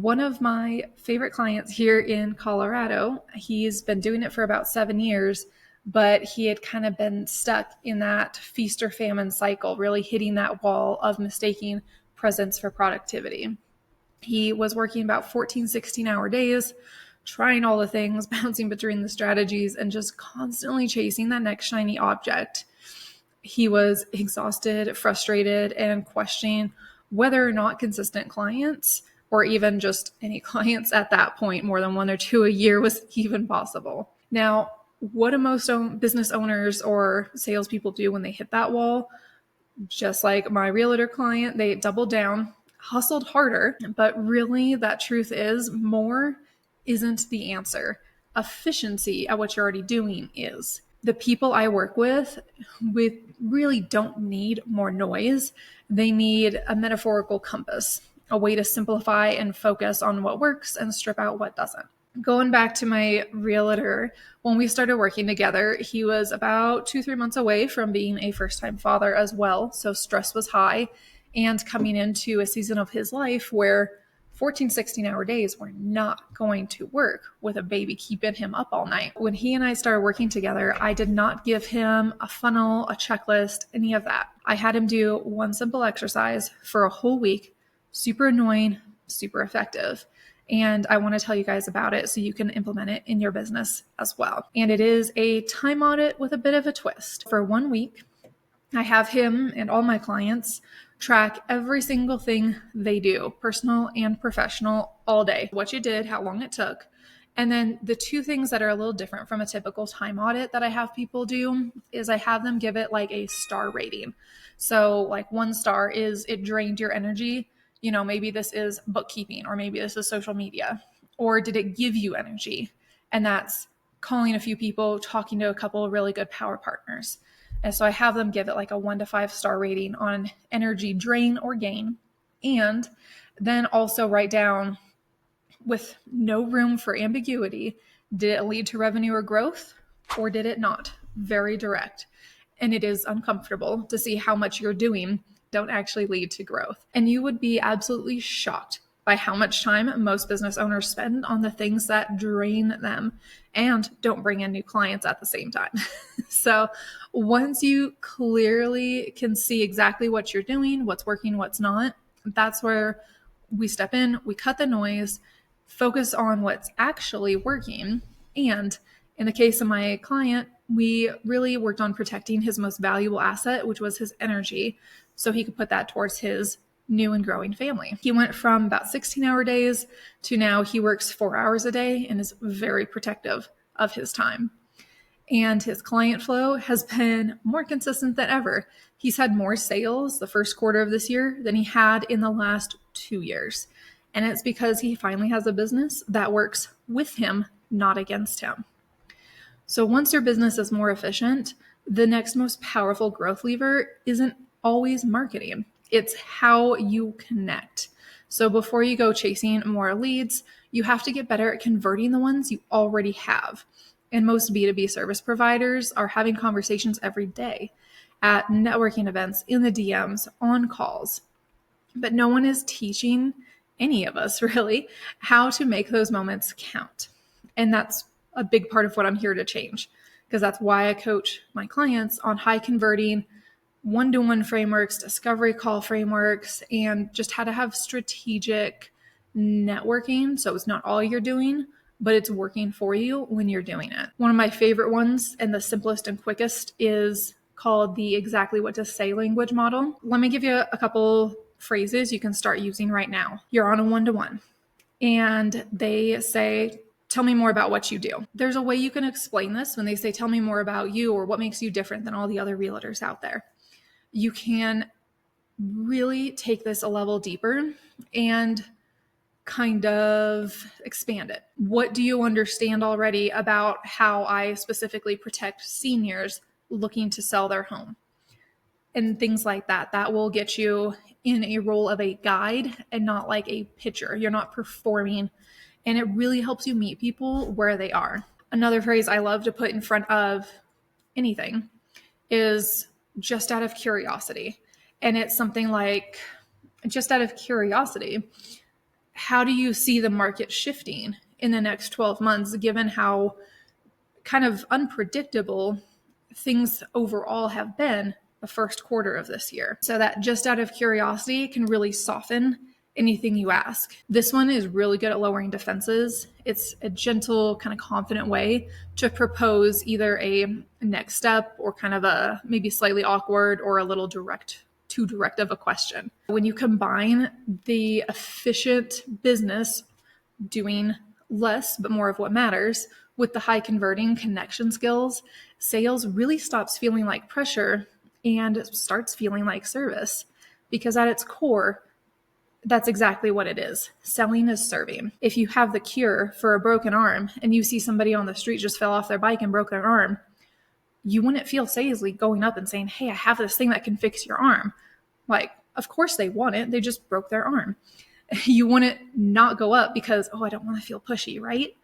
One of my favorite clients here in Colorado, he's been doing it for about 7 years, but he had kind of been stuck in that feast or famine cycle, really hitting that wall of mistaking presence for productivity. He was working about 14, 16-hour days, trying all the things, bouncing between the strategies, and just constantly chasing that next shiny object. He was exhausted, frustrated, and questioning whether or not consistent clients, or even just any clients at that point, more than one or two a year, was even possible. Now, what do most business owners or salespeople do when they hit that wall? Just like my realtor client, they doubled down, hustled harder, but really that truth is more isn't the answer. Efficiency at what you're already doing is. The people I work with really don't need more noise. They need a metaphorical compass, a way to simplify and focus on what works and strip out what doesn't. Going back to my realtor, when we started working together, he was about 2-3 months away from being a first-time father as well. So stress was high, and coming into a season of his life where 14, 16-hour days were not going to work with a baby keeping him up all night. When he and I started working together, I did not give him a funnel, a checklist, any of that. I had him do one simple exercise for a whole week, super annoying, super effective. And I want to tell you guys about it so you can implement it in your business as well. And it is a time audit with a bit of a twist. For 1 week, I have him and all my clients track every single thing they do, personal and professional, all day. What you did, how long it took. And then the two things that are a little different from a typical time audit that I have people do is I have them give it like a star rating. So like 1 star is it drained your energy. Maybe this is bookkeeping, or maybe this is social media, or did it give you energy? And that's calling a few people, talking to a couple of really good power partners. And so I have them give it like a 1 to 5 star rating on energy drain or gain. And then also write down, with no room for ambiguity, did it lead to revenue or growth, or did it not? Very direct. And it is uncomfortable to see how much you're doing don't actually lead to growth. And you would be absolutely shocked by how much time most business owners spend on the things that drain them and don't bring in new clients at the same time. So once you clearly can see exactly what you're doing, what's working, what's not, that's where we step in, we cut the noise, focus on what's actually working. And in the case of my client, we really worked on protecting his most valuable asset, which was his energy, so he could put that towards his new and growing family. He went from about 16-hour days to now he works 4 hours a day and is very protective of his time. And his client flow has been more consistent than ever. He's had more sales the first quarter of this year than he had in the last 2 years. And it's because he finally has a business that works with him, not against him. So once your business is more efficient, the next most powerful growth lever isn't always marketing. It's how you connect. So before you go chasing more leads, you have to get better at converting the ones you already have. And most B2B service providers are having conversations every day at networking events, in the DMs, on calls. But no one is teaching any of us really how to make those moments count. And that's a big part of what I'm here to change, because that's why I coach my clients on high converting one-to-one frameworks, discovery call frameworks, and just how to have strategic networking. So it's not all you're doing, but it's working for you when you're doing it. One of my favorite ones, and the simplest and quickest, is called the exactly what to say language model. Let me give you a couple phrases you can start using right now. You're on a one-to-one and they say, tell me more about what you do. There's a way you can explain this when they say, tell me more about you, or what makes you different than all the other realtors out there. You can really take this a level deeper and kind of expand it. What do you understand already about how I specifically protect seniors looking to sell their home? And things like that. That will get you in a role of a guide and not like a pitcher. You're not performing, and it really helps you meet people where they are. Another phrase I love to put in front of anything is just out of curiosity. And it's something like, just out of curiosity, how do you see the market shifting in the next 12 months, given how kind of unpredictable things overall have been the first quarter of this year? So that just out of curiosity can really soften anything you ask. This one is really good at lowering defenses. It's a gentle, kind of confident way to propose either a next step or kind of a maybe slightly awkward or a little too direct of a question. When you combine the efficient business doing less but more of what matters with the high converting connection skills, sales really stops feeling like pressure and starts feeling like service, because at its core, that's exactly what it is. Selling is serving. If you have the cure for a broken arm and you see somebody on the street just fell off their bike and broke their arm, you wouldn't feel salesy going up and saying, hey, I have this thing that can fix your arm. Like, of course they want it. They just broke their arm. You wouldn't not go up because, oh, I don't want to feel pushy, right?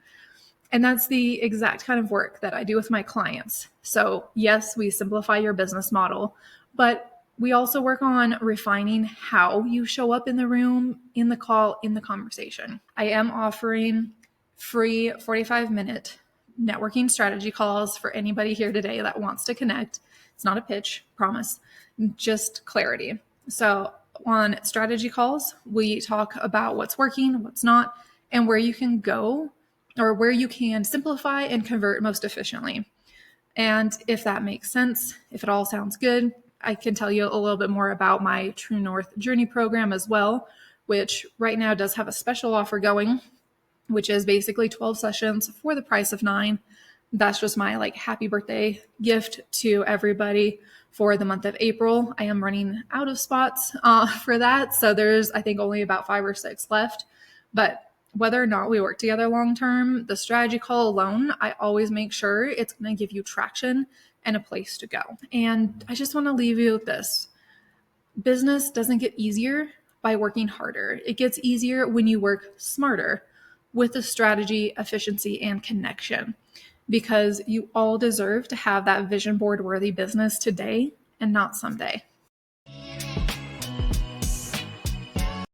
And that's the exact kind of work that I do with my clients. So yes, we simplify your business model, but we also work on refining how you show up in the room, in the call, in the conversation. I am offering free 45-minute networking strategy calls for anybody here today that wants to connect. It's not a pitch, promise, just clarity. So on strategy calls, we talk about what's working, what's not, and where you can go or where you can simplify and convert most efficiently. And if that makes sense, if it all sounds good, I can tell you a little bit more about my True North Journey program as well, which right now does have a special offer going, which is basically 12 sessions for the price of 9. That's just my like happy birthday gift to everybody for the month of April. I am running out of spots for that. So there's, I think, only about 5 or 6 left. But whether or not we work together long-term, the strategy call alone, I always make sure it's going to give you traction and a place to go. And I just want to leave you with this. Business doesn't get easier by working harder. It gets easier when you work smarter with the strategy, efficiency, and connection, because you all deserve to have that vision board worthy business today and not someday.